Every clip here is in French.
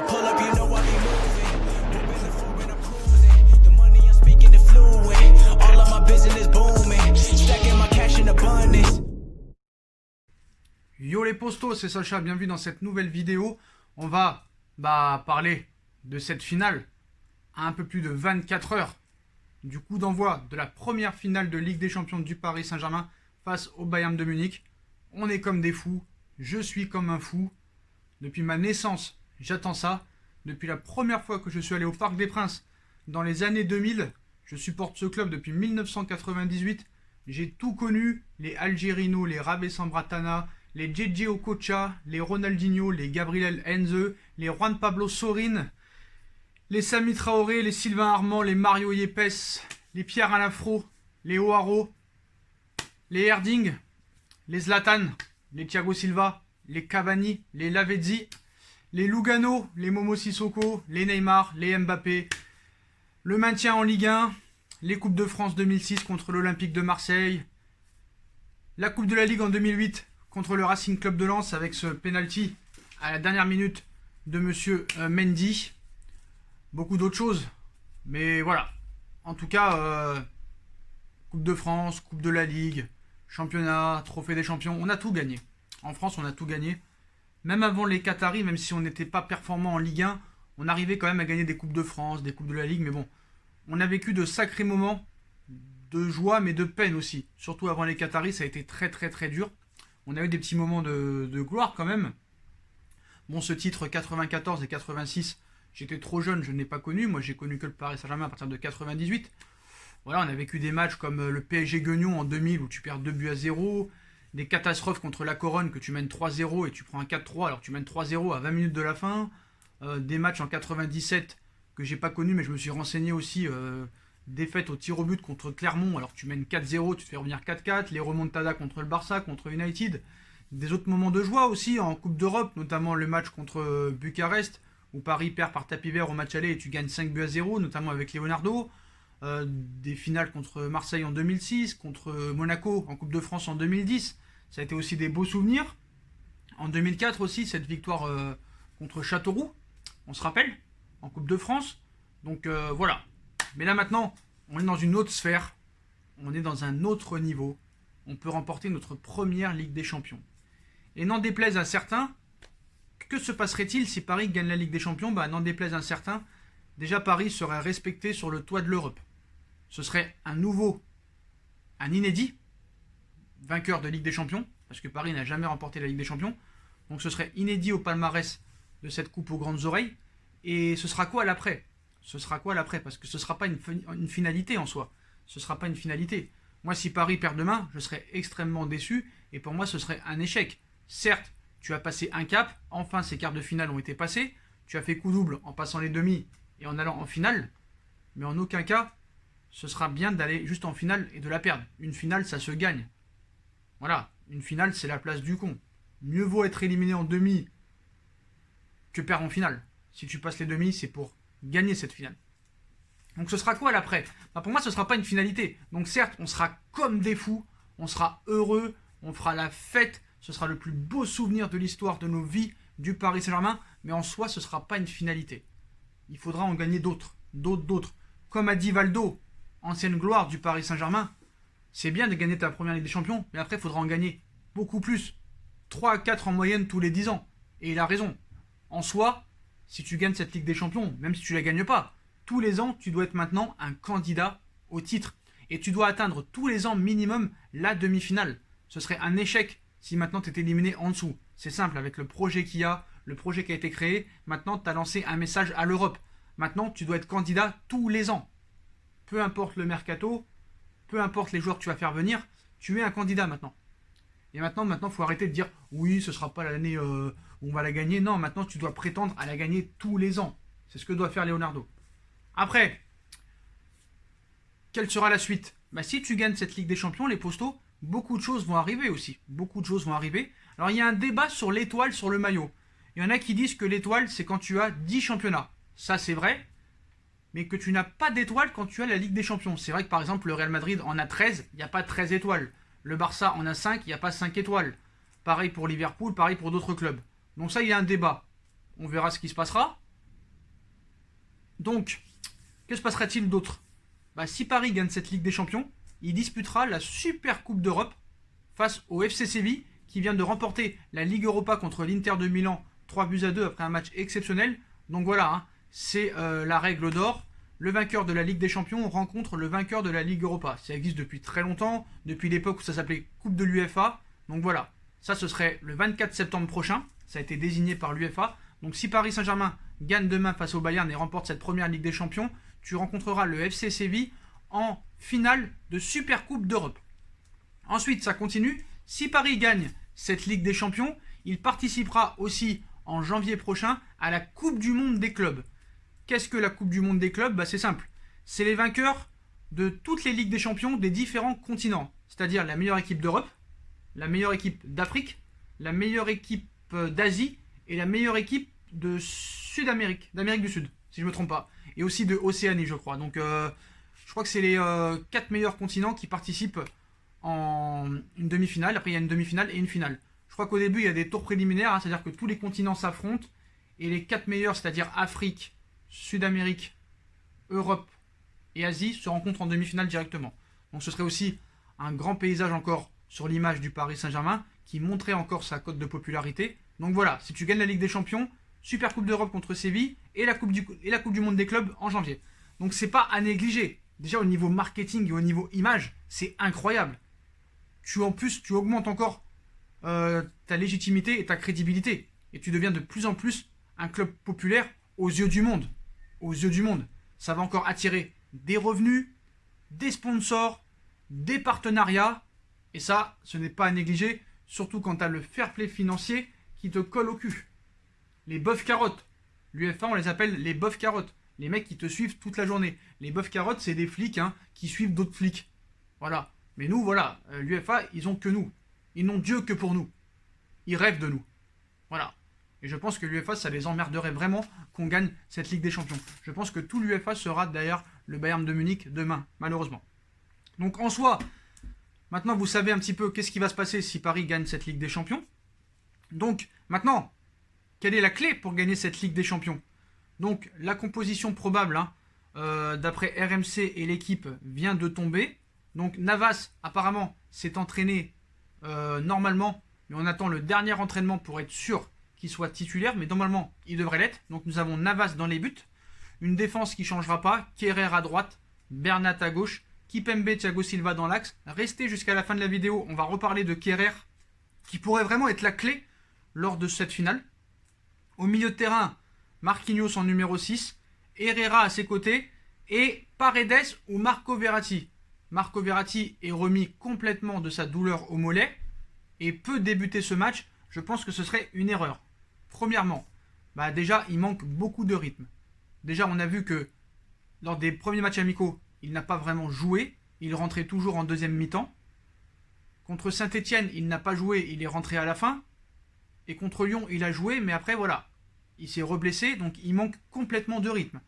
I pull up, you know I be moving. Moving the floor and I'm cruising. The money I'm speaking is fluent. All of my business booming. Stacking my cash in abundance. Yo les postos, c'est Sacha, bienvenue dans cette nouvelle vidéo. On va parler de cette finale à un peu plus de 24 heures du coup d'envoi de la première finale de Ligue des Champions du Paris Saint-Germain face au Bayern de Munich. On est comme des fous, je suis comme un fou. Depuis ma naissance, j'attends ça. Depuis la première fois que je suis allé au Parc des Princes dans les années 2000, je supporte ce club depuis 1998. J'ai tout connu, les Algerino, les Rabé Sambratana, les JJ Okocha, les Ronaldinho, les Gabriel Heinze, les Juan Pablo Sorin, les Sami Traoré, les Sylvain Armand, les Mario Yepes, les Pierre Alafro, les O'Haro, les Erding, les Zlatan, les Thiago Silva, les Cavani, les Lavezzi, les Lugano, les Momo Sissoko, les Neymar, les Mbappé, le maintien en Ligue 1, les Coupes de France 2006 contre l'Olympique de Marseille, la Coupe de la Ligue en 2008 contre le Racing Club de Lens avec ce penalty à la dernière minute de monsieur Mendy. Beaucoup d'autres choses, mais voilà. En tout cas, Coupe de France, Coupe de la Ligue, Championnat, Trophée des Champions, on a tout gagné. En France, on a tout gagné. Même avant les Qataris, même si on n'était pas performant en Ligue 1, on arrivait quand même à gagner des Coupes de France, des Coupes de la Ligue, mais bon. On a vécu de sacrés moments de joie, mais de peine aussi. Surtout avant les Qataris, ça a été très très très dur. On a eu des petits moments de gloire quand même. Bon, ce titre 94 et 86, j'étais trop jeune, je ne l'ai pas connu. Moi, j'ai connu que le Paris Saint-Germain à partir de 98. Voilà, on a vécu des matchs comme le PSG Guignon en 2000 où tu perds 2-0. Des catastrophes contre la Corogne que tu mènes 3-0 et tu prends un 4-3 alors que tu mènes 3-0 à 20 minutes de la fin. Des matchs en 97 que j'ai pas connu mais je me suis renseigné aussi. Défaite au tir au but contre Clermont alors que tu mènes 4-0, tu te fais revenir 4-4. Les remontadas contre le Barça, contre United. Des autres moments de joie aussi en Coupe d'Europe, notamment le match contre Bucarest où Paris perd par tapis vert au match aller et tu gagnes 5-0, notamment avec Leonardo. Des finales contre Marseille en 2006, contre Monaco en Coupe de France en 2010. Ça a été aussi des beaux souvenirs. En 2004 aussi, cette victoire contre Châteauroux, on se rappelle, en Coupe de France. Donc voilà. Mais là maintenant, on est dans une autre sphère. On est dans un autre niveau. On peut remporter notre première Ligue des Champions. Et n'en déplaise à certains, que se passerait-il si Paris gagne la Ligue des Champions? N'en déplaise à certains, déjà Paris serait respecté sur le toit de l'Europe. Ce serait un inédit vainqueur de Ligue des Champions, parce que Paris n'a jamais remporté la Ligue des Champions. Donc ce serait inédit au palmarès de cette coupe aux grandes oreilles. Et ce sera quoi l'après? Ce sera quoi l'après? Parce que ce ne sera pas une finalité en soi. Ce ne sera pas une finalité. Moi, si Paris perd demain, je serais extrêmement déçu. Et pour moi, ce serait un échec. Certes, tu as passé un cap. Enfin, ces quarts de finale ont été passés. Tu as fait coup double en passant les demi et en allant en finale. Mais en aucun cas, ce sera bien d'aller juste en finale et de la perdre. Une finale, ça se gagne. Voilà, une finale, c'est la place du con. Mieux vaut être éliminé en demi que perdre en finale. Si tu passes les demi, c'est pour gagner cette finale. Donc ce sera quoi l'après? Pour moi, ce ne sera pas une finalité. Donc certes, on sera comme des fous, on sera heureux, on fera la fête, ce sera le plus beau souvenir de l'histoire de nos vies du Paris Saint-Germain, mais en soi, ce ne sera pas une finalité. Il faudra en gagner d'autres. Comme a dit Valdo, ancienne gloire du Paris Saint-Germain, c'est bien de gagner ta première Ligue des Champions, mais après, il faudra en gagner beaucoup plus. 3 à 4 en moyenne tous les 10 ans. Et il a raison. En soi, si tu gagnes cette Ligue des Champions, même si tu ne la gagnes pas, tous les ans, tu dois être maintenant un candidat au titre. Et tu dois atteindre tous les ans minimum la demi-finale. Ce serait un échec si maintenant tu es éliminé en dessous. C'est simple, avec le projet qu'il y a, le projet qui a été créé, maintenant tu as lancé un message à l'Europe. Maintenant, tu dois être candidat tous les ans. Peu importe le mercato, peu importe les joueurs que tu vas faire venir, tu es un candidat maintenant. Et maintenant, il faut arrêter de dire oui, ce ne sera pas l'année où on va la gagner. Non, maintenant, tu dois prétendre à la gagner tous les ans. C'est ce que doit faire Leonardo. Après, quelle sera la suite? Si tu gagnes cette Ligue des Champions, les postos, beaucoup de choses vont arriver aussi. Beaucoup de choses vont arriver. Alors, il y a un débat sur l'étoile sur le maillot. Il y en a qui disent que l'étoile, c'est quand tu as 10 championnats. Ça, c'est vrai. Mais que tu n'as pas d'étoile quand tu as la Ligue des Champions. C'est vrai que, par exemple, le Real Madrid en a 13. Il n'y a pas 13 étoiles. Le Barça en a 5, il n'y a pas 5 étoiles. Pareil pour Liverpool, pareil pour d'autres clubs. Donc ça, il y a un débat. On verra ce qui se passera. Donc, que se passera-t-il d'autre? Si Paris gagne cette Ligue des Champions, il disputera la Super Coupe d'Europe face au FC Séville, qui vient de remporter la Ligue Europa contre l'Inter de Milan 3-2 après un match exceptionnel. Donc voilà, c'est la règle d'or. Le vainqueur de la Ligue des Champions rencontre le vainqueur de la Ligue Europa. Ça existe depuis très longtemps, depuis l'époque où ça s'appelait Coupe de l'UEFA. Donc voilà, ça ce serait le 24 septembre prochain. Ça a été désigné par l'UEFA. Donc si Paris Saint-Germain gagne demain face au Bayern et remporte cette première Ligue des Champions, tu rencontreras le FC Séville en finale de Super Coupe d'Europe. Ensuite, ça continue. Si Paris gagne cette Ligue des Champions, il participera aussi en janvier prochain à la Coupe du Monde des clubs. Qu'est-ce que la Coupe du Monde des clubs? C'est simple. C'est les vainqueurs de toutes les Ligues des Champions des différents continents. C'est-à-dire la meilleure équipe d'Europe, la meilleure équipe d'Afrique, la meilleure équipe d'Asie et la meilleure équipe de Sud-Amérique, d'Amérique du Sud, si je ne me trompe pas. Et aussi de Océanie, je crois. Donc, je crois que c'est les 4 meilleurs continents qui participent en une demi-finale. Après, il y a une demi-finale et une finale. Je crois qu'au début, il y a des tours préliminaires, c'est-à-dire que tous les continents s'affrontent. Et les 4 meilleurs, c'est-à-dire Afrique, Sud-Amérique, Europe et Asie, se rencontrent en demi-finale directement. Donc, ce serait aussi un grand paysage encore sur l'image du Paris Saint-Germain, qui montrait encore sa cote de popularité. Donc voilà, si tu gagnes la Ligue des Champions, Super Coupe d'Europe contre Séville et la Coupe du Monde des clubs en janvier. Donc c'est pas à négliger. Déjà au niveau marketing et au niveau image, c'est incroyable. En plus, tu augmentes encore ta légitimité et ta crédibilité. Et tu deviens de plus en plus un club populaire aux yeux du monde. Aux yeux du monde. Ça va encore attirer des revenus, des sponsors, des partenariats. Et ça, ce n'est pas à négliger, surtout quand tu as le fair play financier qui te colle au cul. Les bœufs carottes. L'UEFA, on les appelle les bœufs carottes. Les mecs qui te suivent toute la journée. Les bœufs carottes, c'est des flics qui suivent d'autres flics. Voilà. Mais nous, voilà, l'UEFA, ils ont que nous. Ils n'ont Dieu que pour nous. Ils rêvent de nous. Voilà. Et je pense que l'UEFA, ça les emmerderait vraiment qu'on gagne cette Ligue des Champions. Je pense que tout l'UEFA sera d'ailleurs le Bayern de Munich demain, malheureusement. Donc en soi, maintenant vous savez un petit peu qu'est-ce qui va se passer si Paris gagne cette Ligue des Champions. Donc maintenant, quelle est la clé pour gagner cette Ligue des Champions? Donc la composition probable, d'après RMC et l'équipe, vient de tomber. Donc Navas, apparemment, s'est entraîné normalement, mais on attend le dernier entraînement pour être sûr qu'il soit titulaire, mais normalement, il devrait l'être. Donc nous avons Navas dans les buts, une défense qui ne changera pas, Kehrer à droite, Bernat à gauche, Kipembe, Thiago Silva dans l'axe. Restez jusqu'à la fin de la vidéo, on va reparler de Kehrer, qui pourrait vraiment être la clé lors de cette finale. Au milieu de terrain, Marquinhos en numéro 6, Herrera à ses côtés, et Paredes ou Marco Verratti. Marco Verratti est remis complètement de sa douleur au mollet, et peut débuter ce match. Je pense que ce serait une erreur. Premièrement, déjà, il manque beaucoup de rythme. Déjà, on a vu que lors des premiers matchs amicaux, il n'a pas vraiment joué. Il rentrait toujours en deuxième mi-temps. Contre Saint-Etienne, il n'a pas joué, il est rentré à la fin. Et contre Lyon, il a joué, mais après, voilà. Il s'est reblessé, donc il manque complètement de rythme.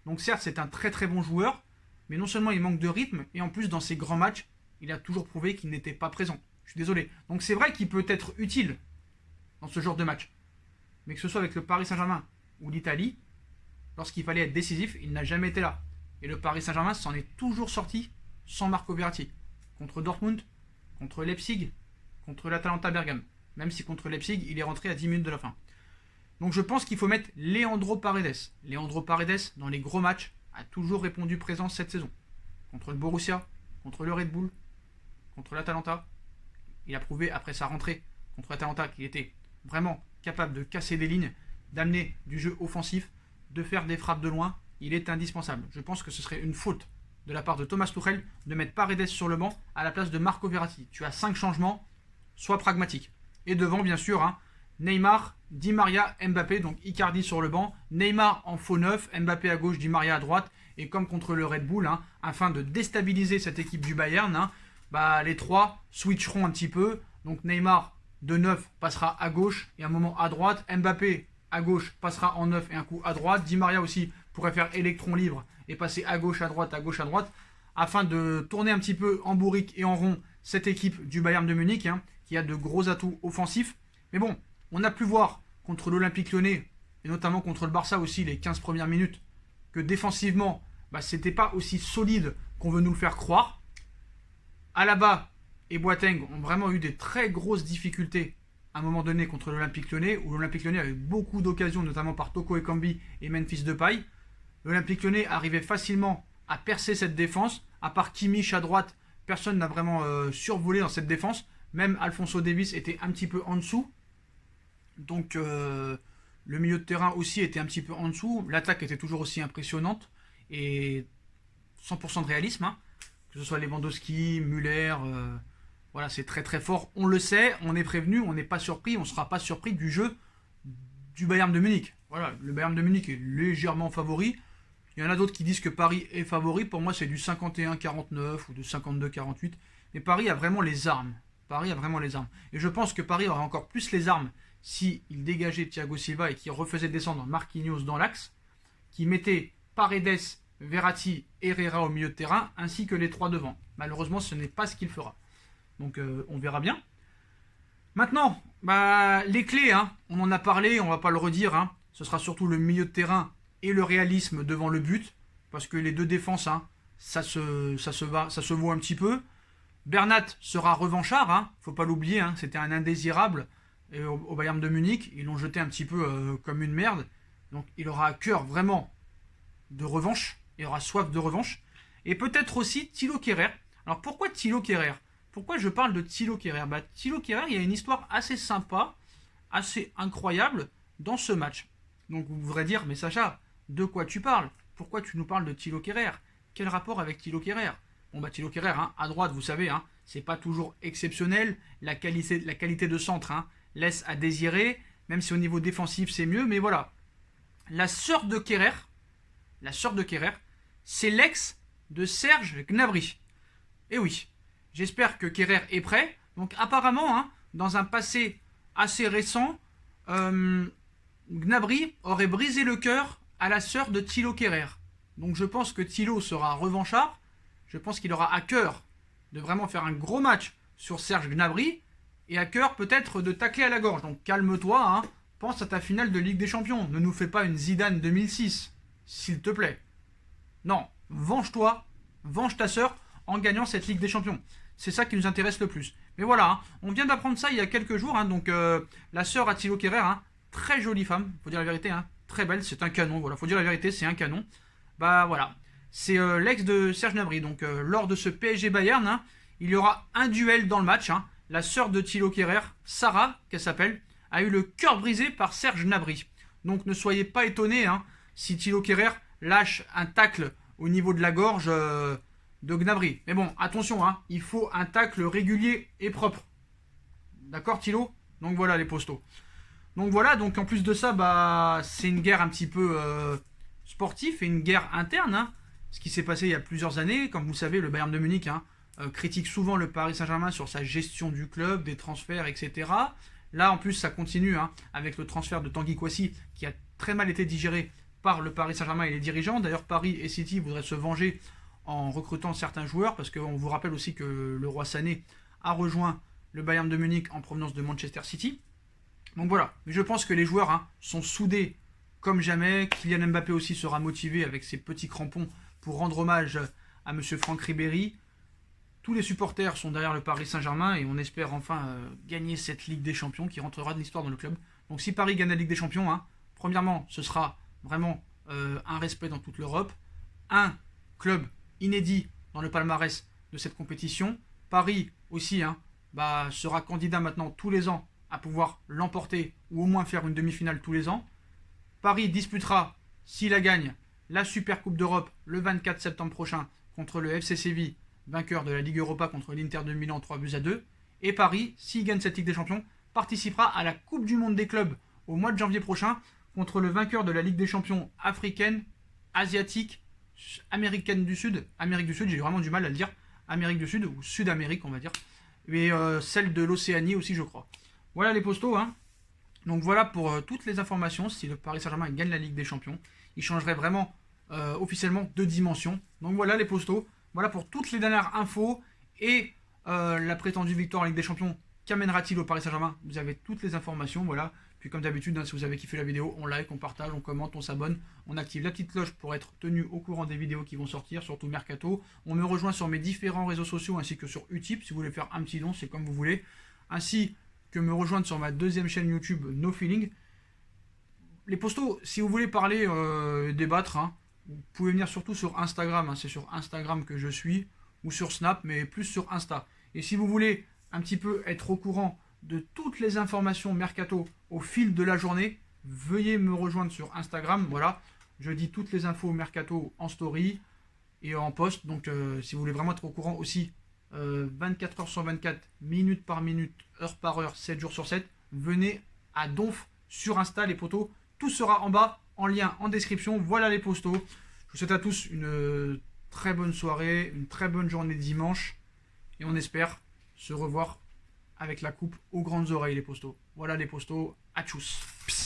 Donc certes, c'est un très très bon joueur, mais non seulement il manque de rythme, et en plus, dans ses grands matchs, il a toujours prouvé qu'il n'était pas présent. Je suis désolé. Donc c'est vrai qu'il peut être utile dans ce genre de match. Mais que ce soit avec le Paris Saint-Germain ou l'Italie, lorsqu'il fallait être décisif, il n'a jamais été là. Et le Paris Saint-Germain s'en est toujours sorti sans Marco Verratti. Contre Dortmund, contre Leipzig, contre l'Atalanta Bergame. Même si contre Leipzig, il est rentré à 10 minutes de la fin. Donc je pense qu'il faut mettre Leandro Paredes. Leandro Paredes, dans les gros matchs, a toujours répondu présent cette saison. Contre le Borussia, contre le Red Bull, contre l'Atalanta. Il a prouvé après sa rentrée contre l'Atalanta qu'il était vraiment capable de casser des lignes, d'amener du jeu offensif, de faire des frappes de loin. Il est indispensable. Je pense que ce serait une faute de la part de Thomas Tuchel de mettre Paredes sur le banc à la place de Marco Verratti. Tu as 5 changements, sois pragmatique. Et devant, bien sûr, Neymar, Di Maria, Mbappé, donc Icardi sur le banc, Neymar en faux neuf, Mbappé à gauche, Di Maria à droite, et comme contre le Red Bull, afin de déstabiliser cette équipe du Bayern, les trois switcheront un petit peu. Donc Neymar de 9 passera à gauche et un moment à droite. Mbappé à gauche passera en 9 et un coup à droite. Di Maria aussi pourrait faire électron libre et passer à gauche à droite, afin de tourner un petit peu en bourrique et en rond cette équipe du Bayern de Munich, qui a de gros atouts offensifs. Mais bon, on a pu voir contre l'Olympique Lyonnais, et notamment contre le Barça aussi, les 15 premières minutes, que défensivement, bah, c'était pas aussi solide qu'on veut nous le faire croire. Alaba et Boateng ont vraiment eu des très grosses difficultés à un moment donné contre l'Olympique Lyonnais, où l'Olympique Lyonnais avait beaucoup d'occasions, notamment par Toko Ekambi et Memphis Depay. L'Olympique Lyonnais arrivait facilement à percer cette défense. À part Kimmich à droite, personne n'a vraiment survolé dans cette défense. Même Alphonso Davies était un petit peu en dessous. Donc le milieu de terrain aussi était un petit peu en dessous. L'attaque était toujours aussi impressionnante. Et 100% de réalisme. Hein. Que ce soit Lewandowski, Müller... voilà, c'est très très fort. On le sait, on est prévenu, on n'est pas surpris, on ne sera pas surpris du jeu du Bayern de Munich. Voilà, le Bayern de Munich est légèrement favori. Il y en a d'autres qui disent que Paris est favori. Pour moi, c'est du 51-49 ou de 52-48. Mais Paris a vraiment les armes. Paris a vraiment les armes. Et je pense que Paris aurait encore plus les armes s'il dégageait Thiago Silva et qu'il refaisait descendre Marquinhos dans l'axe, qui mettait Paredes, Verratti et Herrera au milieu de terrain, ainsi que les trois devant. Malheureusement, ce n'est pas ce qu'il fera. Donc on verra bien. Maintenant, bah, les clés, hein, on en a parlé, on va pas le redire. Hein, ce sera surtout le milieu de terrain et le réalisme devant le but. Parce que les deux défenses, hein, ça se vaut un petit peu. Bernat sera revanchard, hein, faut pas l'oublier, hein, c'était un indésirable au Bayern de Munich. Ils l'ont jeté un petit peu comme une merde. Donc il aura à cœur vraiment de revanche. Il aura soif de revanche. Et peut-être aussi Thilo Kehrer. Alors pourquoi Thilo Kehrer ? Pourquoi je parle de Thilo Kehrer ? Bah, Thilo Kehrer, il y a une histoire assez sympa, assez incroyable dans ce match. Donc vous voudrez dire, mais Sacha, de quoi tu parles ? Pourquoi tu nous parles de Thilo Kehrer ? Quel rapport avec Thilo Kehrer ? Bon bah Thilo Kehrer, hein, à droite, vous savez, hein, c'est pas toujours exceptionnel. La qualité de centre hein, laisse à désirer, même si au niveau défensif c'est mieux, mais voilà. La sœur de Kehrer, c'est l'ex de Serge Gnabry. Et oui. J'espère que Kehrer est prêt. Donc apparemment, hein, dans un passé assez récent, Gnabry aurait brisé le cœur à la sœur de Thilo Kehrer. Donc je pense que Thilo sera revanchard. Je pense qu'il aura à cœur de vraiment faire un gros match sur Serge Gnabry. Et à cœur peut-être de tacler à la gorge. Donc calme-toi, hein, pense à ta finale de Ligue des Champions. Ne nous fais pas une Zidane 2006, s'il te plaît. Non, venge-toi, venge ta sœur en gagnant cette Ligue des Champions. C'est ça qui nous intéresse le plus. Mais voilà, hein, on vient d'apprendre ça il y a quelques jours. Hein, donc la sœur à Thilo Kehrer, hein, très jolie femme, faut dire la vérité, hein, très belle, c'est un canon. Voilà, faut dire la vérité, c'est un canon. Bah voilà, c'est l'ex de Serge Gnabry. Donc lors de ce PSG Bayern, hein, il y aura un duel dans le match. Hein. La sœur de Thilo Kehrer, Sarah, qu'elle s'appelle, a eu le cœur brisé par Serge Gnabry. Donc ne soyez pas étonnés hein, si Thilo Kehrer lâche un tacle au niveau de la gorge. De Gnabry. Mais bon, attention, hein, il faut un tacle régulier et propre. D'accord, Thilo ? Donc voilà les postos. Donc voilà, donc en plus de ça, bah, c'est une guerre un petit peu sportive et une guerre interne. Hein. Ce qui s'est passé il y a plusieurs années. Comme vous le savez, le Bayern de Munich hein, critique souvent le Paris Saint-Germain sur sa gestion du club, des transferts, etc. Là, en plus, ça continue hein, avec le transfert de Tanguy Kouassi qui a très mal été digéré par le Paris Saint-Germain et les dirigeants. D'ailleurs, Paris et City voudraient se venger en recrutant certains joueurs, parce qu'on vous rappelle aussi que le roi Sané a rejoint le Bayern de Munich en provenance de Manchester City. Donc voilà, mais je pense que les joueurs hein, sont soudés comme jamais. Kylian Mbappé aussi sera motivé avec ses petits crampons pour rendre hommage à M. Franck Ribéry. Tous les supporters sont derrière le Paris Saint-Germain et on espère enfin gagner cette Ligue des Champions qui rentrera de l'histoire dans le club. Donc si Paris gagne la Ligue des Champions, hein, premièrement, ce sera vraiment un respect dans toute l'Europe. Un club inédit dans le palmarès de cette compétition. Paris aussi hein, bah, sera candidat maintenant tous les ans à pouvoir l'emporter ou au moins faire une demi-finale tous les ans. Paris disputera, s'il la gagne, la Super Coupe d'Europe le 24 septembre prochain contre le FC Séville, vainqueur de la Ligue Europa contre l'Inter de Milan 3-2. Et Paris, s'il gagne cette Ligue des Champions, participera à la Coupe du Monde des clubs au mois de janvier prochain contre le vainqueur de la Ligue des Champions africaine, asiatique, Amérique du Sud, j'ai vraiment du mal à le dire, Amérique du Sud ou Sud-Amérique on va dire, mais celle de l'Océanie aussi je crois. Voilà les postos, hein. Donc voilà pour toutes les informations. Si le Paris Saint-Germain gagne la Ligue des Champions, il changerait vraiment officiellement de dimension. Donc voilà les postos, voilà pour toutes les dernières infos et la prétendue victoire en Ligue des Champions qu'amènera-t-il au Paris Saint-Germain. Vous avez toutes les informations, voilà. Puis comme d'habitude, hein, si vous avez kiffé la vidéo, on like, on partage, on commente, on s'abonne, on active la petite cloche pour être tenu au courant des vidéos qui vont sortir, surtout Mercato. On me rejoint sur mes différents réseaux sociaux ainsi que sur Utip, si vous voulez faire un petit don, c'est comme vous voulez. Ainsi que me rejoindre sur ma deuxième chaîne YouTube, No Feeling. Les postos, si vous voulez parler, débattre, hein, vous pouvez venir surtout sur Instagram, hein, c'est sur Instagram que je suis, ou sur Snap, mais plus sur Insta. Et si vous voulez un petit peu être au courant de toutes les informations Mercato au fil de la journée, veuillez me rejoindre sur Instagram. Voilà, je dis toutes les infos Mercato en story et en post. Donc si vous voulez vraiment être au courant aussi, 24 heures sur 24, minute par minute, heure par heure, 7 jours sur 7, venez à Donf sur Insta les potos. Tout sera en bas, en lien en description. Voilà les postos. Je vous souhaite à tous une très bonne soirée, une très bonne journée de dimanche. Et on espère se revoir avec la coupe aux grandes oreilles les postos. Voilà les postos, à tchuss.